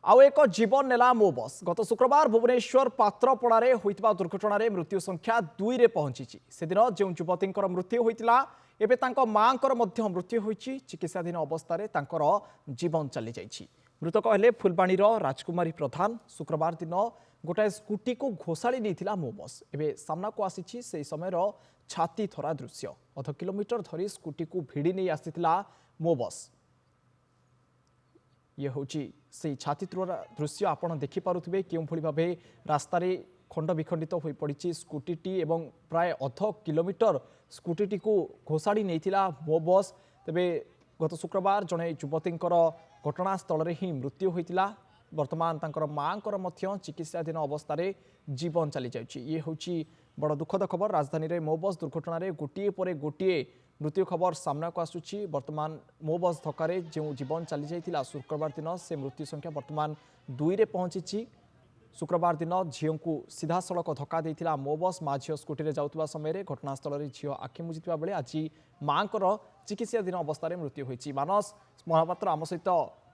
आउ एक जीवन नेला मो बस गत शुक्रवार भुवनेश्वर पात्रपड़ारे होइतिबा दुर्घटना मृत्यु संख्या 2 रे पहुंची से दिन जो युवती मृत्यु होइतिला एबे तांको मांकर मध्य मृत्यु होइछि चिकित्साधीन अवस्था तांकर जीवन चली जाइछि। मृतक हेले फुलबाणी राजकुमारी प्रधान। शुक्रवार दिन गोटाए स्कूटी को घोषाड़ी नहीं मो बस एबे सामना को आसी से समय छाती थरा दृश्य। अध किलोमीटर धरी स्कूटी को भिड़ी नहीं आसीथिला मो बस। ये हूँ से छाती दृश्य आपण देखिपे क्यों भाव रास्त खंड विखंडित हो पड़ी स्कूटी एवं प्राय अध किलोमीटर स्कूटी को घोषाड़ी नहीं मो बस। तेबे गत शुक्रवार जड़े युवती घटनास्थल ही मृत्यु होता। वर्तमान तांकर मांकर मध्य चिकित्साधीन अवस्था जीवन चली जाइए। ये हूँ बड़ दुखद खबर। राजधानी रे मो बस दुर्घटना गोटे पर गोटे मृत्यु खबर सामना को आसुची। वर्तमान मो बस धक्का जो जीवन चली जाइथिला शुक्रवार दिन से मृत्यु संख्या वर्तमान 2 रे पहुंची। शुक्रवार दिन झील को सीधा सड़क धक्का देइथिला मो बस। माँ झील स्कूटी जाउतबा समय घटनास्थल में झील आखि मुजिथिबा बेले आज मांकर चिकित्साधीन अवस्था मृत्यु होइछि। मानस महापात्र आम सहित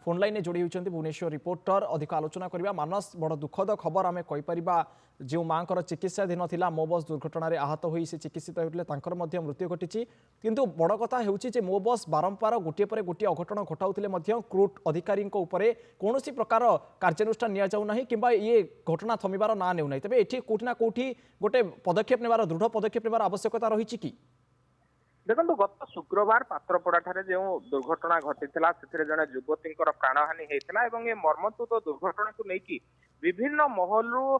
फोन लाइन जोड़ी होती भुवनेश्वर रिपोर्टर। अधिक आलोचना करबा। मानस बड़ दुखद खबर आम कहीपर जो मांकर चिकित्साधीन थिला मो बस दुर्घटना आहत हो चिकित्सित होते तांकर मध्य मृत्यु घटी। किंतु बड़ कथा होउछि मो बस बारंबार गोटे पर गोटे अघटन घटाउथिले मध्य क्रूट अधिकारी उपरे कौनसी प्रकार कार्यानुष्ठान निया जाउ नाही किंबा ये घटना थमिबार ना नेउ नाही। तबे एठी कोठी ना कोठी गोटे पदक्षेप नेबार दृढ़ पदक्षेप नेबार आवश्यकता रही कि देखो गत शुक्रवार पात्रपड़ा जो दुर्घटना घटी से जड़े युवती प्राणहानि होता और ये मर्मन्तुद दुर्घटना को लेकिन विभिन्न महलू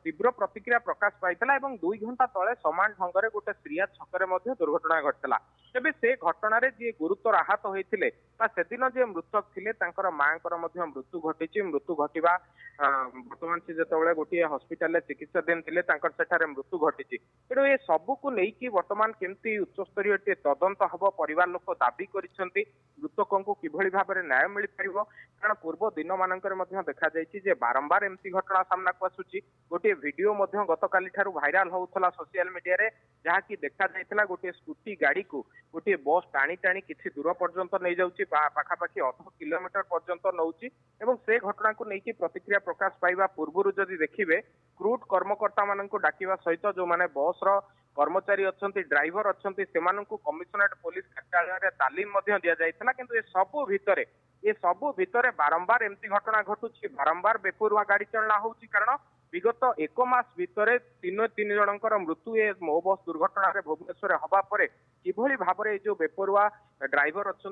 तीव्र प्रतिक्रिया प्रकाश पाइला। 2 घंटा तले समान ढंग से गोटे श्रिया छकरे दुर्घटना घटला। तेबे से घटना जी गुरुतर आहत होते से दिन जे मृतक थे माँ मृत्यु घटी। मृत्यु घटवा बर्तमान से जो गोटे हस्पिटाल चिकित्साधीन थे सेठारे मृत्यु घटी। तेणु ये सबू को लेकिन बर्तमान केमती उच्चस्तरीय तदंत हम परिवार लोक दाबी करिसेंती मृतकों को किभली भाव में न्याय मिल पार। कारण पूर्व दिन मानकर देखा जाइए बारंबार एमती घटना सामना को आसुची। गोटे वीडियो गतकाली भाइराल होता सोशल मीडिया रे जहाँकि देखा जाइए गोटे स्कूटी गाड़ी को गोटे बस टाणी टाणी किसी दूर पर्यंत नहीं जाऊँगी पाखापाखि अध किलोमीटर पर्यंत नौची। से घटना को लेकिन प्रतिक्रिया प्रकाश पाइबा पूर्व जदि देखिए क्रूट कर्मकर्ता मान डाकिबा सहित जो माने बस रो कर्मचारी अच्छा ड्राइवर अच्छा से कमिशनरेट पुलिस कार्यालय तालीम दि जाइए। किंतु ये सबू भितर बारंबार एमती घटना घटुची। बारंबार बेपरुआ गाड़ी चलना होची। कारण विगत 1 मास भितर 3 जनकर मृत्यु ए मो बस दुर्घटना भुवनेश्वर हवा पर किभली भाव में जो बेपरुआ ड्राइवर अच्छा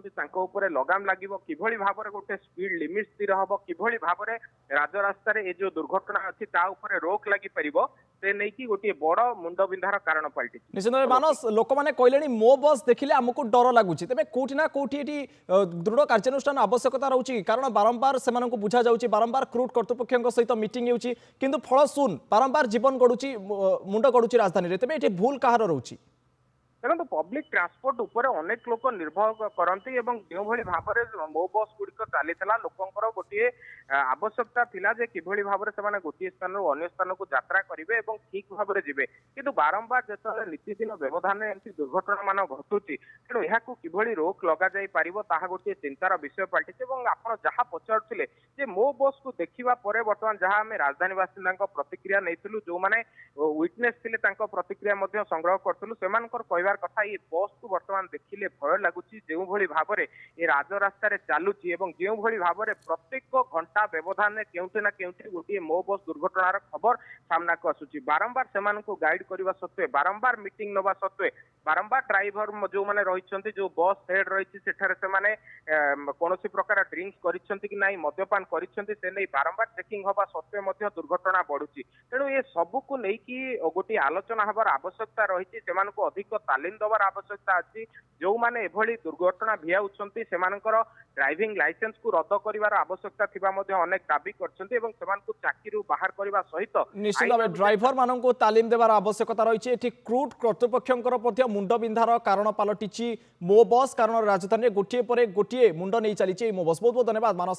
लगाम लगे किभली भाव में गोटे स्पीड लिमिट स्थिर हम किभली भाव में राजरास्त जो दुर्घटना अच्छी रोक लगी पार से नहीं कि गोटे बड़ मुंड बिंधार कारण पलटि। निश्चित मानस लोक मैंने कहले मो बस देखिले आमको डर लगुच। तेज कौटी ना कौटी दृढ़ कार्यानुष्ठान आवश्यकता रोचे। कारण बारंबार से बुझा जाऊँगी बारंबार क्रूट कर्तृपक्ष सहित मीटिंग होती किंतु फल शून बारंबार जीवन गड़ुची मुंड गड़ुची राजधानी। तेज ये भूल कहार रोचे। देखो पब्लिक ट्रांसपोर्ट उपर अनेक लोक निर्भर करती जो भाव में मो बस गुड़िक चली लोकंर गोटे आवश्यकता थिला जे किभली भाव में से गोटे स्थान अन्य स्थान को यात्रा करेंगे ठीक भाव में जी। किंतु बारंबार जो नीतिदिन व्यवधान एमती दुर्घटना मान घटुची तेणु यहाँ किभली रोक लग जाई पारिबो ताहा गोटे चिंतार विषय पलटि। आप जहाँ पचारुले जे मो बस को देखा पर बर्तमान जहाँ आम राजधानी बासिंदा प्रतिक्रिया नहीं जो मैंने विटनेस थे प्रतिक्रिया संग्रह करूँ से कथा ये बस को बर्तमान देखिले भय लगुच जो भाव में ये राजरास्त चलुची जो भाव में प्रत्येक घंटा व्यवधान में केउठी ना केउठी गोटे मो बस दुर्घटनार खबर सामना को आसुची। बारंबार से गाइड करने सत्वे बारंबार मीटिंग नवा सत्वे बारंबार ड्राइवर जो मैंने रही जो बस हेड रही कौन प्रकार ड्रिंक्स कि नहीं मद्यपान कर बारंबार चेकिंग हवा सत्वे दुर्घटना बढ़ुची। तेणु ये सबू को लेकिन गोटे आलोचना हबार आवश्यकता रही अधिक तालीम दबार आवश्यकता अच्छी। जो मैंने एभली दुर्घटना भियाउछंती सेमानकर ड्राइविंग लाइसेंस को रद्द करिवार आवश्यकता थिबा मध्ये अनेक दाबी करछंती एवं सेमानकु चाकरीरु बाहर करबा सहित निश्चित भाव ड्राइवर माननको तालीम देवार आवश्यकता रही। एठी क्रूट कर्तृपक्षंकर मध्ये मुंड बिंधार कारण पलटिची मो बस। कारण राजधानी गोटे पर गोटे मुंड नहीं चली मो बस। बहुत बहुत धन्यवाद मानस।